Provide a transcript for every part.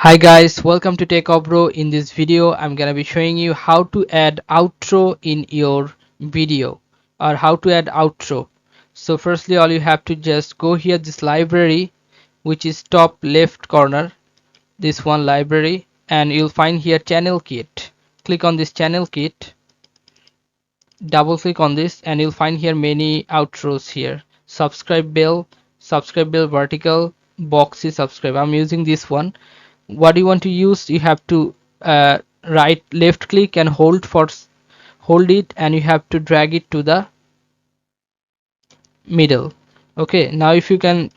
Hi guys, welcome to Techavro. In this video I'm gonna be showing you how to add outro in your video or how to add outro. So firstly, all you have to just go here, this library, which is top left corner, this one library, and you'll find here channel kit. Click on this channel kit, double click on this, and you'll find here many outros here. Subscribe bell vertical, boxy subscribe. I'm using this one. What you want to use, you have to right left click and hold it, and you have to drag it to the middle. Okay, now if you can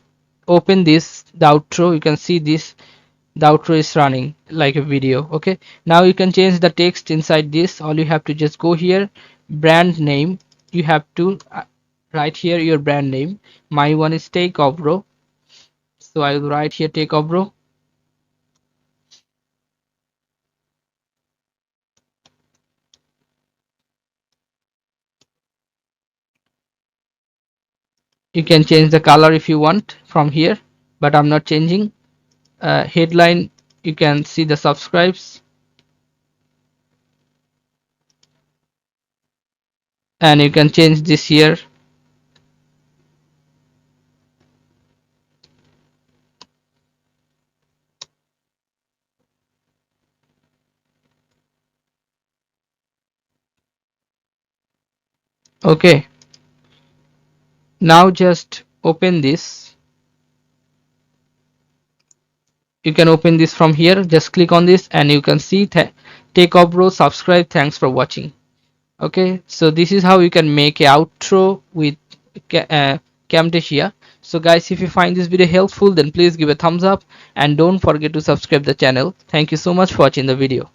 open this, the outro, you can see this, the outro is running like a video. Okay, now you can change the text inside this. All you have to just go here, brand name, you have to write here your brand name. My one is Techavro, so I will write here Techavro. You can change the color if you want from here, but I'm not changing. Headline, you can see the subscribes, and you can change this here. Okay, now just open this. You can open this from here, just click on this and you can see Techavro subscribe, thanks for watching. Okay, so this is how you can make a outro with Camtasia. So guys, if you find this video helpful, then please give a thumbs up and don't forget to subscribe the channel. Thank you so much for watching the video.